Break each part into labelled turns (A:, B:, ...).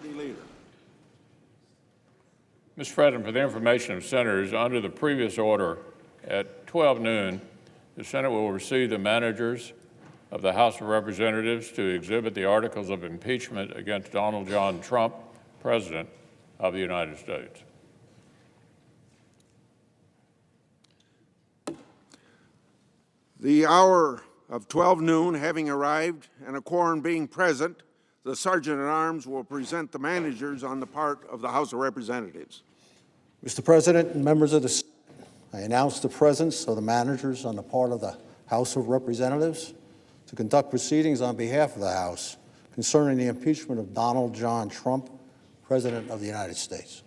A: Majority Leader.
B: Mr. President, for the information of senators, under the previous order, at 12 noon, the Senate will receive the managers of the House of Representatives to exhibit the articles of impeachment against Donald John Trump, President of the United States.
A: The hour of 12 noon having arrived and a quorum being present, the Sergeant-at-Arms will present the managers on the part of the House of Representatives.
C: Mr. President and members of the Senate, I announce the presence of the managers on the part of the House of Representatives to conduct proceedings on behalf of the House concerning the impeachment of Donald John Trump, President of the United States.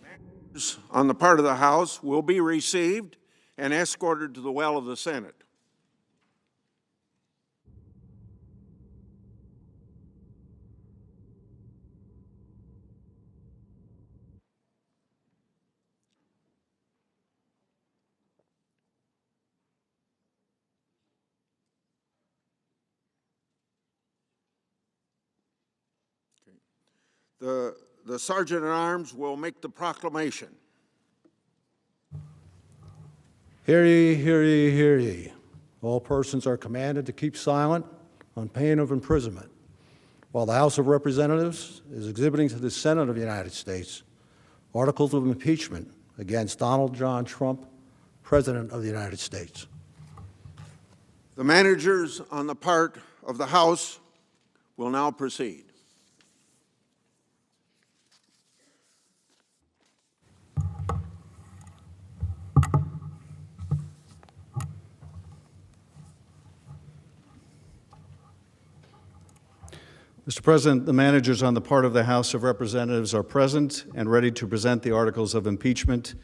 A: Managers on the part of the House will be received and escorted to the well of the Senate. The Sergeant-at-Arms will make the proclamation.
C: Hear ye, hear ye, hear ye. All persons are commanded to keep silent on pain of imprisonment while the House of Representatives is exhibiting to the Senate of the United States articles of impeachment against Donald John Trump, President of the United States.
A: The managers on the part of the House will now proceed.
D: Mr. President, the managers on the part of the House of Representatives are present and ready to present the articles of impeachment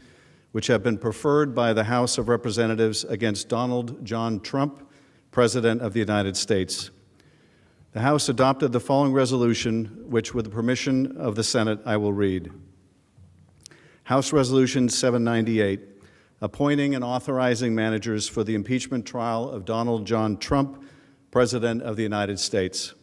D: which have been preferred by the House of Representatives against Donald John Trump, President of the United States. The House adopted the following resolution, which, with the permission of the Senate, I will read. House Resolution 798, appointing and authorizing managers for the impeachment trial of Donald John Trump, President of the United States.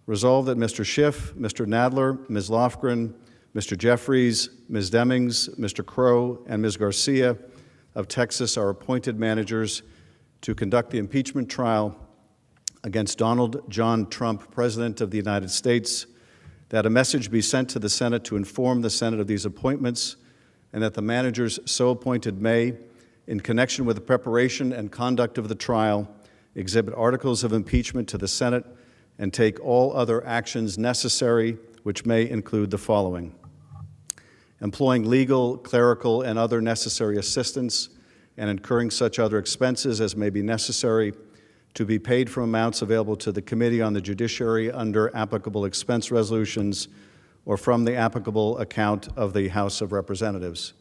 D: Resolved that Mr. Schiff, Mr. Nadler, Ms. Lofgren, Mr. Jeffries, Ms. Demings, Mr. Crow, and Ms. Garcia of Texas are appointed managers to conduct the impeachment trial against Donald John Trump, President of the United States, that a message be sent to the Senate to inform the Senate of these appointments, and that the managers so appointed may, in connection with the preparation and conduct of the trial, exhibit articles of impeachment to the Senate and take all other actions necessary, which may include the following: employing legal, clerical, and other necessary assistance, and incurring such other expenses as may be necessary to be paid from amounts available to the Committee on the Judiciary under applicable expense resolutions or from the applicable account of the House of Representatives.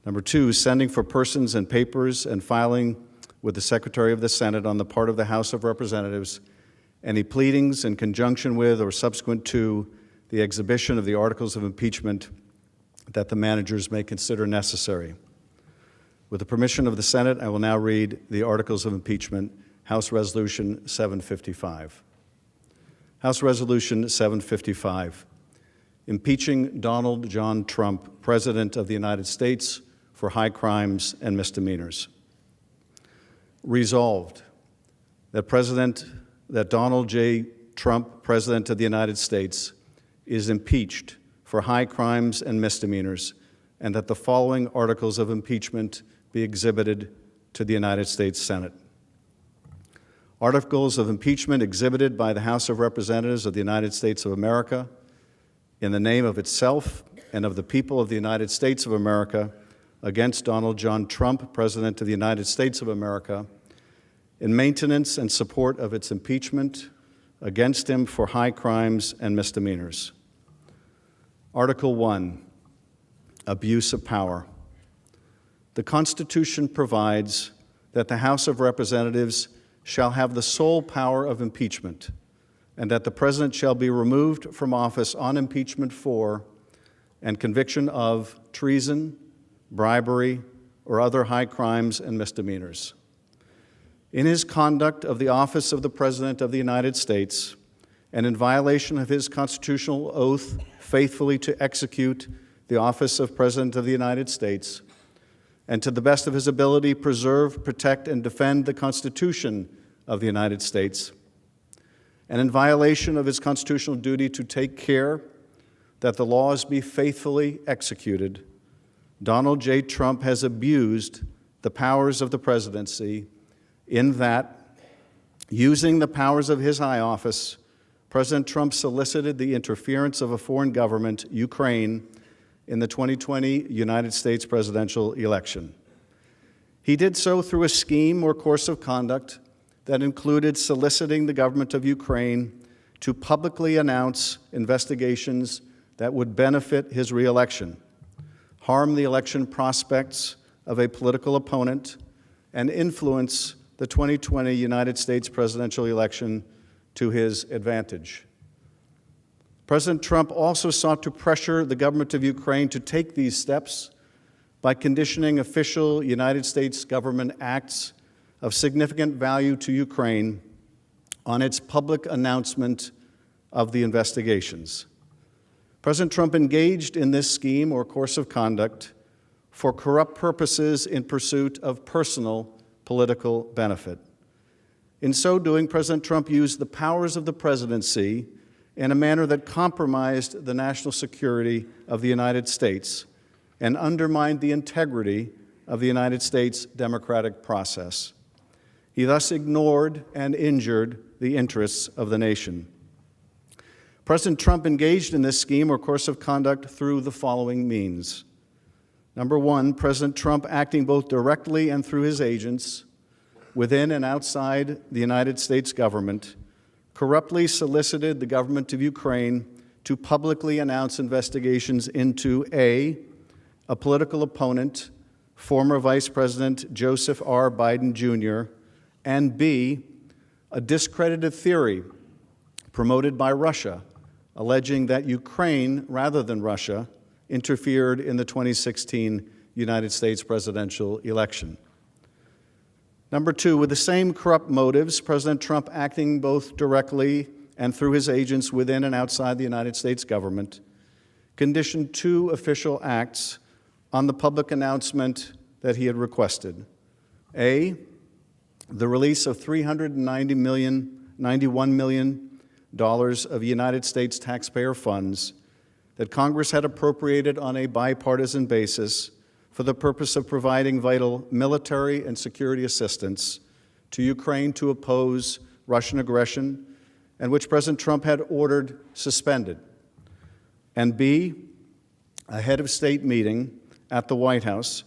D: Number two, sending for persons and papers and filing with the Secretary of the Senate on the part of the House of Representatives any pleadings in conjunction with or subsequent to the exhibition of the articles of impeachment that the managers may consider necessary. With the permission of the Senate, I will now read the articles of impeachment, House Resolution 755. House Resolution 755, impeaching Donald John Trump, President of the United States, for high crimes and misdemeanors. Resolved that Donald J. Trump, President of the United States, is impeached for high crimes and misdemeanors, and that the following articles of impeachment be exhibited to the United States Senate. Articles of impeachment exhibited by the House of Representatives of the United States of America in the name of itself and of the people of the United States of America against Donald John Trump, President of the United States of America, in maintenance and support of its impeachment against him for high crimes and misdemeanors. Article 1, abuse of power. The Constitution provides that the House of Representatives shall have the sole power of impeachment, and that the President shall be removed from office on impeachment for and conviction of treason, bribery, or other high crimes and misdemeanors. In his conduct of the office of the President of the United States and in violation of his constitutional oath faithfully to execute the office of President of the United States, and to the best of his ability preserve, protect, and defend the Constitution of the United States, and in violation of his constitutional duty to take care that the laws be faithfully executed, Donald J. Trump has abused the powers of the presidency in that, using the powers of his high office, President Trump solicited the interference of a foreign government, Ukraine, in the 2020 United States presidential election. He did so through a scheme or course of conduct that included soliciting the government of Ukraine to publicly announce investigations that would benefit his reelection, harm the election prospects of a political opponent, and influence the 2020 United States presidential election to his advantage. President Trump also sought to pressure the government of Ukraine to take these steps by conditioning official United States government acts of significant value to Ukraine on its public announcement of the investigations. President Trump engaged in this scheme or course of conduct for corrupt purposes in pursuit of personal political benefit. In so doing, President Trump used the powers of the presidency in a manner that compromised the national security of the United States and undermined the integrity of the United States democratic process. He thus ignored and injured the interests of the nation. President Trump engaged in this scheme or course of conduct through the following means. Number one, President Trump, acting both directly and through his agents within and outside the United States government, corruptly solicited the government of Ukraine to publicly announce investigations into A, political opponent, former Vice President Joseph R. Biden Jr., and B, a discredited theory promoted by Russia, alleging that Ukraine, rather than Russia, interfered in the 2016 United States presidential election. Number two, with the same corrupt motives, President Trump, acting both directly and through his agents within and outside the United States government, conditioned two official acts on the public announcement that he had requested. A, the release of $91 million of United States taxpayer funds that Congress had appropriated on a bipartisan basis for the purpose of providing vital military and security assistance to Ukraine to oppose Russian aggression, and which President Trump had ordered suspended. And B, a head of state meeting at the White House,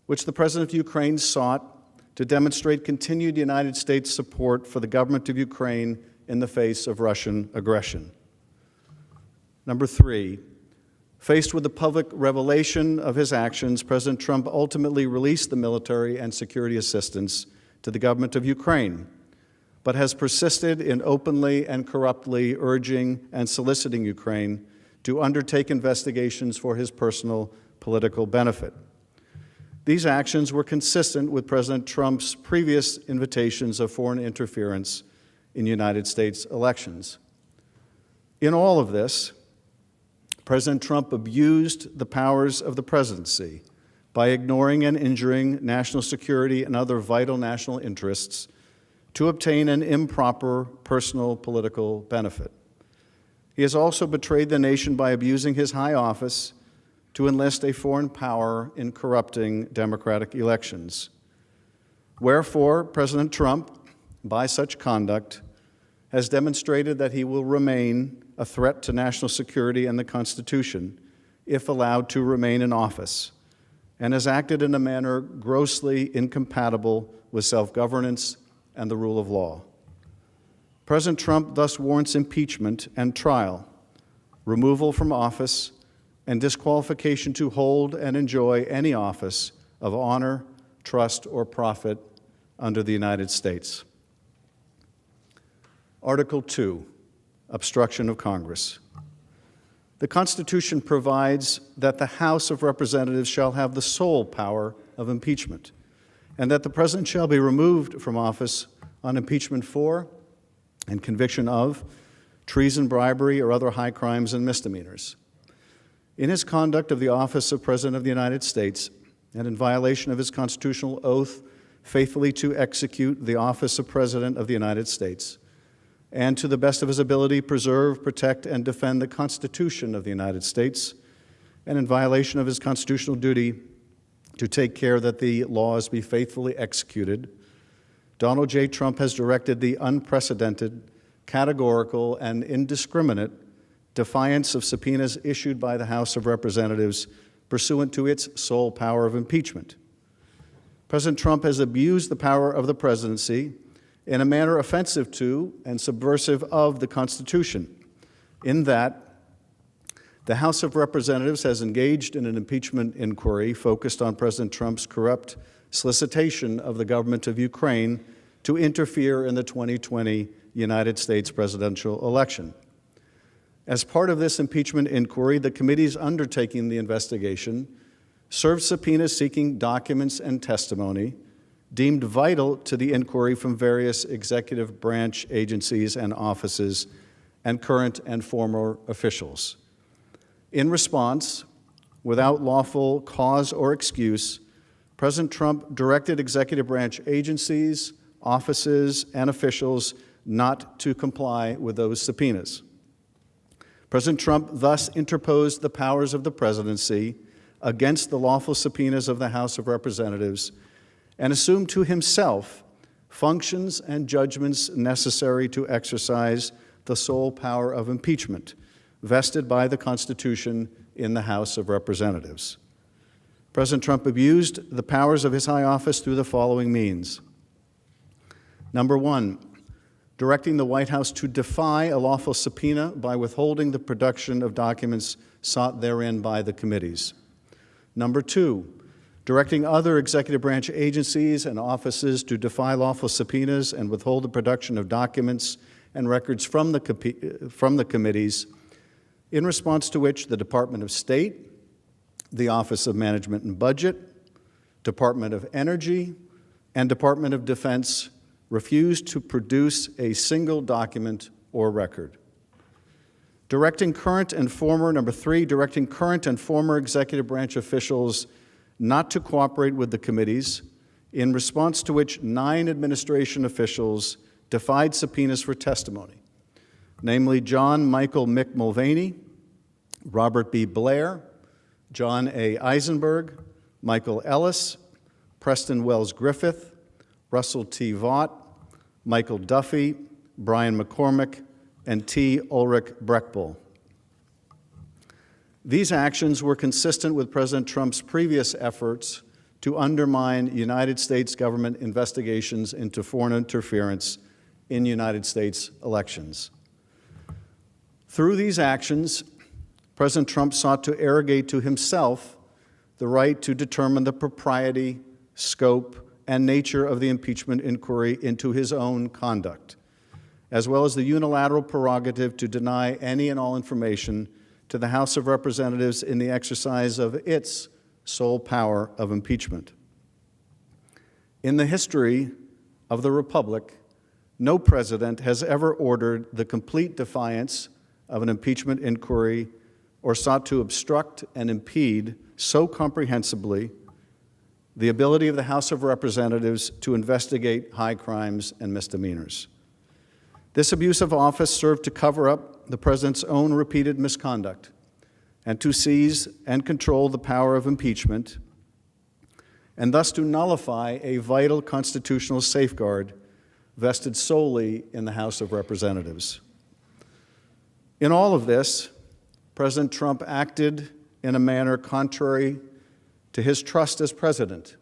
D: which the President of Ukraine sought to demonstrate continued United States support for the government of Ukraine in the face of Russian aggression. Number three, faced with the public revelation of his actions, President Trump ultimately released the military and security assistance to the government of Ukraine, but has persisted in openly and corruptly urging and soliciting Ukraine to undertake investigations for his personal political benefit. These actions were consistent with President Trump's previous invitations of foreign interference in United States elections. In all of this, President Trump abused the powers of the presidency by ignoring and injuring national security and other vital national interests to obtain an improper personal political benefit. He has also betrayed the nation by abusing his high office to enlist a foreign power in corrupting democratic elections. Wherefore, President Trump, by such conduct, has demonstrated that he will remain a threat to national security and the Constitution if allowed to remain in office, and has acted in a manner grossly incompatible with self-governance and the rule of law. President Trump thus warrants impeachment and trial, removal from office, and disqualification to hold and enjoy any office of honor, trust, or profit under the United States. Article 2, Obstruction of Congress. The Constitution provides that the House of Representatives shall have the sole power of impeachment, and that the President shall be removed from office on impeachment for and conviction of treason, bribery, or other high crimes and misdemeanors. In his conduct of the office of President of the United States, and in violation of his constitutional oath faithfully to execute the office of President of the United States, and to the best of his ability preserve, protect, and defend the Constitution of the United States, and in violation of his constitutional duty to take care that the laws be faithfully executed, Donald J. Trump has directed the unprecedented, categorical, and indiscriminate defiance of subpoenas issued by the House of Representatives pursuant to its sole power of impeachment. President Trump has abused the power of the presidency in a manner offensive to and subversive of the Constitution, in that the House of Representatives has engaged in an impeachment inquiry focused on President Trump's corrupt solicitation of the government of Ukraine to interfere in the 2020 United States presidential election. As part of this impeachment inquiry, the committees undertaking the investigation served subpoenas seeking documents and testimony deemed vital to the inquiry from various executive branch agencies and offices and current and former officials. In response, without lawful cause or excuse, President Trump directed executive branch agencies, offices, and officials not to comply with those subpoenas. President Trump thus interposed the powers of the presidency against the lawful subpoenas of the House of Representatives and assumed to himself functions and judgments necessary to exercise the sole power of impeachment vested by the Constitution in the House of Representatives. President Trump abused the powers of his high office through the following means. Number one, directing the White House to defy a lawful subpoena by withholding the production of documents sought therein by the committees. Number two, directing other executive branch agencies and offices to defy lawful subpoenas and withhold the production of documents and records from the committees, in response to which the Department of State, the Office of Management and Budget, Department of Energy, and Department of Defense refused to produce a single document or record. Directing current and former, number three, directing current and former executive branch officials not to cooperate with the committees, in response to which 9 administration officials defied subpoenas for testimony, namely John Michael Mick Mulvaney, Robert B. Blair, John A. Eisenberg, Michael Ellis, Preston Wells Griffith, Russell T. Vaught, Michael Duffy, Brian McCormick, and T. Ulrich Breckbull. These actions were consistent with President Trump's previous efforts to undermine United States government investigations into foreign interference in United States elections. Through these actions, President Trump sought to arrogate to himself the right to determine the propriety, scope, and nature of the impeachment inquiry into his own conduct, as well as the unilateral prerogative to deny any and all information to the House of Representatives in the exercise of its sole power of impeachment. In the history of the Republic, no president has ever ordered the complete defiance of an impeachment inquiry or sought to obstruct and impede so comprehensively the ability of the House of Representatives to investigate high crimes and misdemeanors. This abuse of office served to cover up the president's own repeated misconduct and to seize and control the power of impeachment, and thus to nullify a vital constitutional safeguard vested solely in the House of Representatives. In all of this, President Trump acted in a manner contrary to his trust as president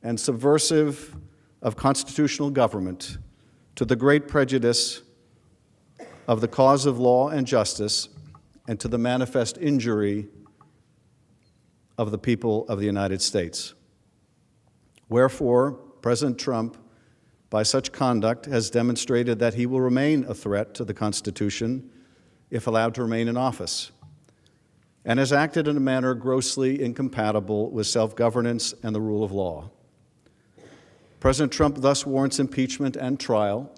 D: and subversive of constitutional government, to the great prejudice of the cause of law and justice, and to the manifest injury of the people of the United States. Wherefore, President Trump, by such conduct, has demonstrated that he will remain a threat to the Constitution if allowed to remain in office, and has acted in a manner grossly incompatible with self-governance and the rule of law. President Trump thus warrants impeachment and trial,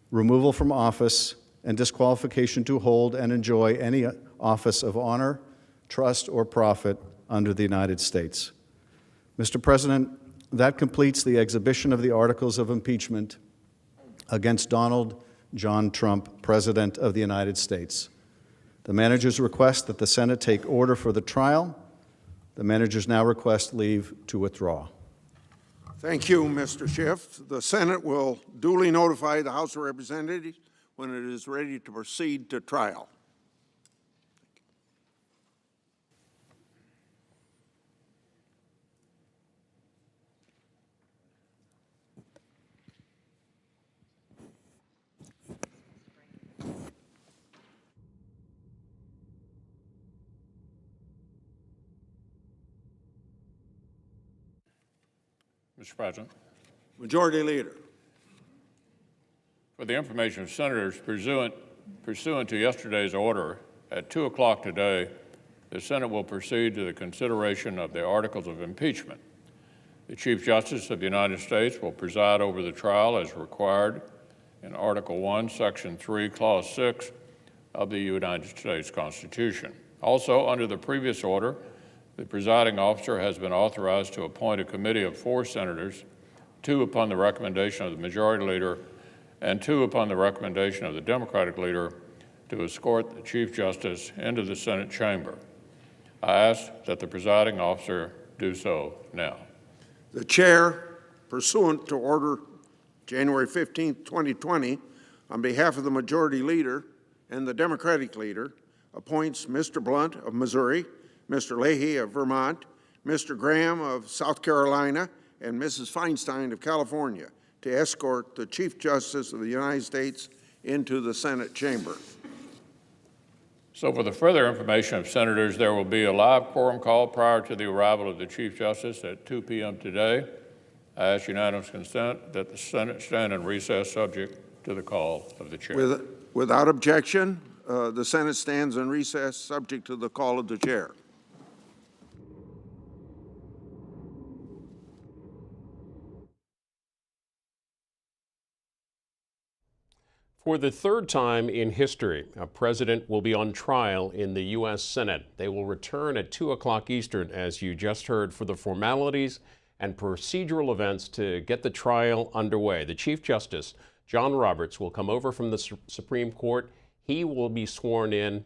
D: removal from office, and disqualification to hold and enjoy any office of honor, trust, or profit under the United States. Mr. President, that completes the exhibition of the articles of impeachment against Donald John Trump, President of the United States. The managers request that the Senate take order for the trial. The managers now request leave to withdraw.
A: Thank you, Mr. Schiff. The Senate will duly notify the House of Representatives when it is ready to proceed to trial.
B: Mr. President,
A: Majority Leader.
B: for the information of senators pursuant to yesterday's order, at 2 o'clock today, the Senate will proceed to the consideration of the articles of impeachment. The Chief Justice of the United States will preside over the trial as required in Article 1, Section 3, Clause 6 of the United States Constitution. Also, under the previous order, the presiding officer has been authorized to appoint a committee of 4 senators, 2 upon the recommendation of the Majority Leader and 2 upon the recommendation of the Democratic Leader, to escort the Chief Justice into the Senate chamber. I ask that the presiding officer do so now.
A: The Chair, pursuant to Order January 15, 2020, on behalf of the Majority Leader and the Democratic Leader, appoints Mr. Blunt of Missouri, Mr. Leahy of Vermont, Mr. Graham of South Carolina, and Mrs. Feinstein of California to escort the Chief Justice of the United States into the Senate chamber.
B: So for the further information of senators, there will be a live quorum call prior to the arrival of the Chief Justice at 2 p.m. today. I ask unanimous consent that the Senate stand in recess subject to the call of the chair.
A: Without objection, the Senate stands in recess subject to the call of the chair.
E: For the third time in history, a president will be on trial in the U.S. Senate. They will return at 2 o'clock Eastern, as you just heard, for the formalities and procedural events to get the trial underway. The Chief Justice, John Roberts, will come over from the Supreme Court. He will be sworn in.